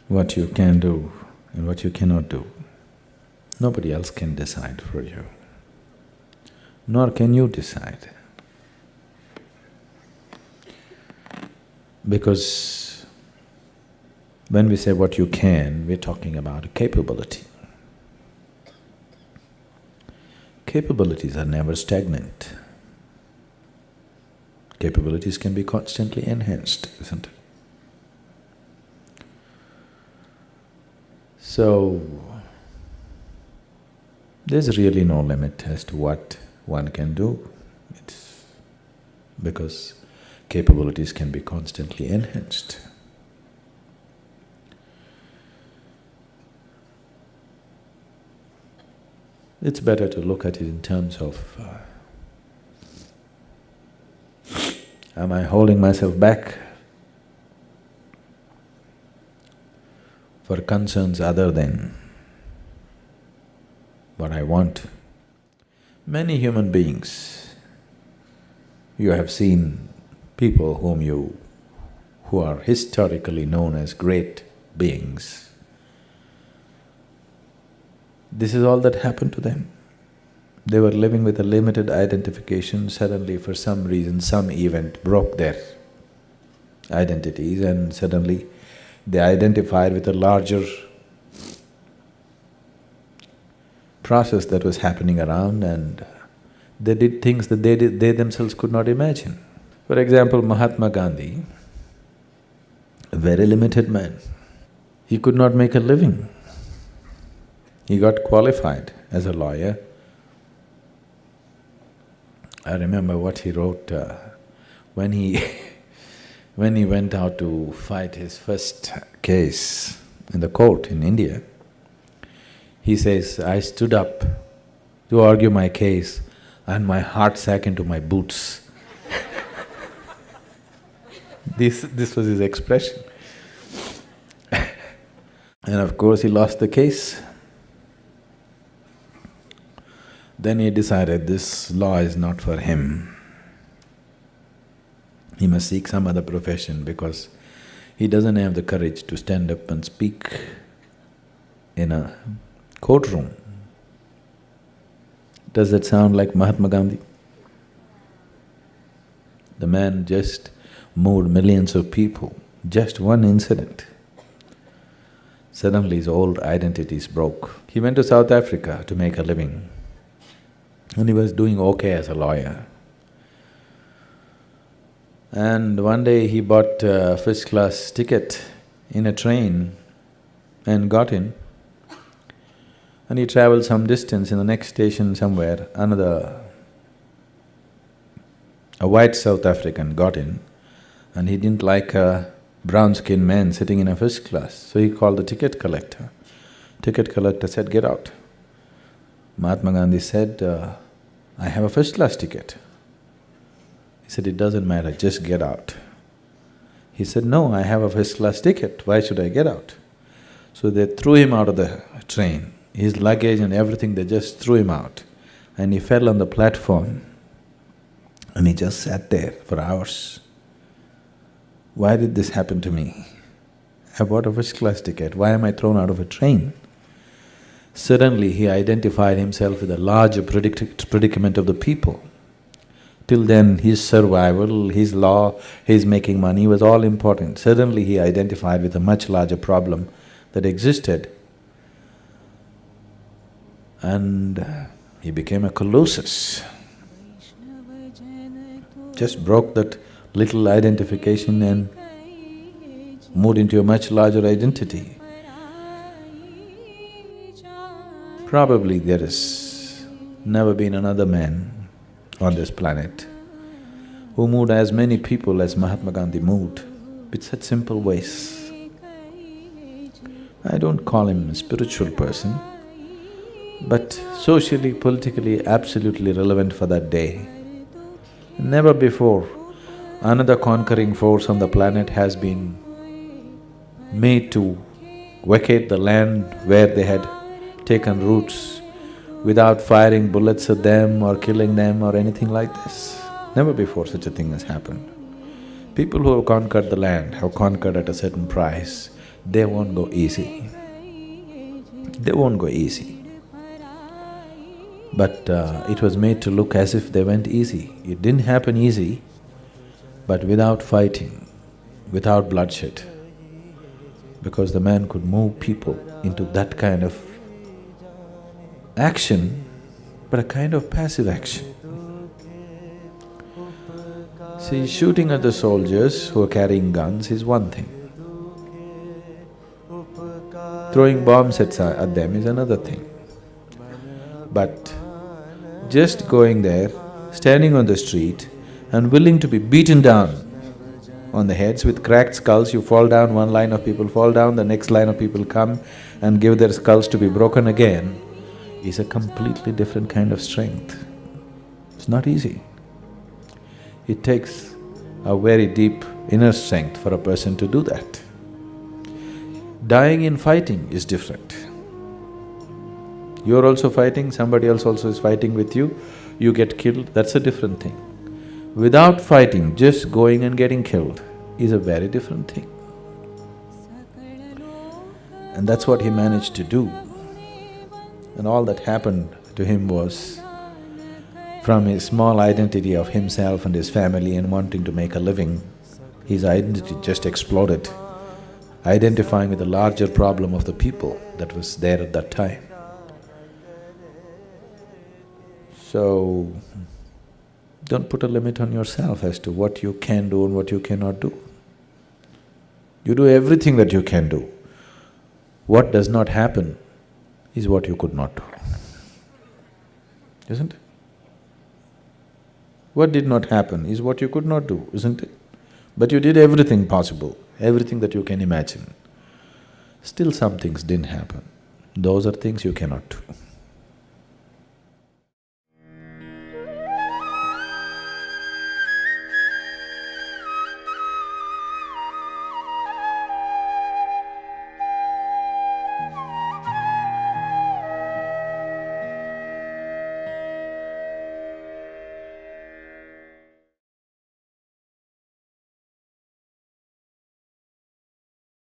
what you can do and what you cannot do. Nobody else can decide for you, nor can you decide. Because when we say what you can, we're talking about a capability. Capabilities are never stagnant. Capabilities can be constantly enhanced, isn't it? So, there's really no limit as to what one can do. It's because capabilities can be constantly enhanced. It's better to look at it in terms of, am I holding myself back for concerns other than what I want? Many human beings, you have seen people who are historically known as great beings. This is all that happened to them. They were living with a limited identification, suddenly for some reason, some event broke their identities and suddenly they identified with a larger process that was happening around and they did things that they themselves could not imagine. For example, Mahatma Gandhi, a very limited man, he could not make a living. He got qualified as a lawyer. I remember what he wrote when he when he went out to fight his first case in the court in India. He says, I stood up to argue my case and my heart sank into my boots. This was his expression. And of course he lost the case. Then he decided this law is not for him. He must seek some other profession because he doesn't have the courage to stand up and speak in a courtroom. Does that sound like Mahatma Gandhi? The man just moved millions of people, just one incident. Suddenly his old identities broke. He went to South Africa to make a living and he was doing okay as a lawyer. And one day he bought a first-class ticket in a train and got in. And he traveled some distance. In the next station somewhere, a white South African got in and he didn't like a brown-skinned man sitting in a first class, so he called the ticket collector. Ticket collector said, get out. Mahatma Gandhi said, I have a first-class ticket. He said, it doesn't matter, just get out. He said, no, I have a first-class ticket, why should I get out? So they threw him out of the train. His luggage and everything, they just threw him out. And he fell on the platform and he just sat there for hours. Why did this happen to me? I bought a first-class ticket, why am I thrown out of a train? Suddenly he identified himself with a larger predicament of the people. Till then his survival, his law, his making money was all important. Suddenly he identified with a much larger problem that existed and he became a colossus. Just broke that little identification and moved into a much larger identity. Probably there has never been another man on this planet who moved as many people as Mahatma Gandhi moved with such simple ways. I don't call him a spiritual person, but socially, politically, absolutely relevant for that day. Never before another conquering force on the planet has been made to vacate the land where they had taken roots without firing bullets at them or killing them or anything like this. Never before such a thing has happened. People who have conquered the land have conquered at a certain price. they won't go easy. They won't go easy. But it was made to look as if they went easy. It didn't happen easy, but without fighting, without bloodshed, because the man could move people into that kind of action, but a kind of passive action. See, shooting at the soldiers who are carrying guns is one thing. Throwing bombs at them is another thing. But just going there, standing on the street and willing to be beaten down on the heads with cracked skulls, you fall down, one line of people fall down, the next line of people come and give their skulls to be broken again, is a completely different kind of strength. It's not easy. It takes a very deep inner strength for a person to do that. Dying in fighting is different. You're also fighting, somebody else also is fighting with you, you get killed, that's a different thing. Without fighting, just going and getting killed is a very different thing. And that's what he managed to do. And all that happened to him was, from his small identity of himself and his family and wanting to make a living, his identity just exploded, identifying with the larger problem of the people that was there at that time. So, don't put a limit on yourself as to what you can do and what you cannot do. You do everything that you can do. What does not happen is what you could not do, isn't it? What did not happen is what you could not do, isn't it? But you did everything possible, everything that you can imagine. Still some things didn't happen. Those are things you cannot do.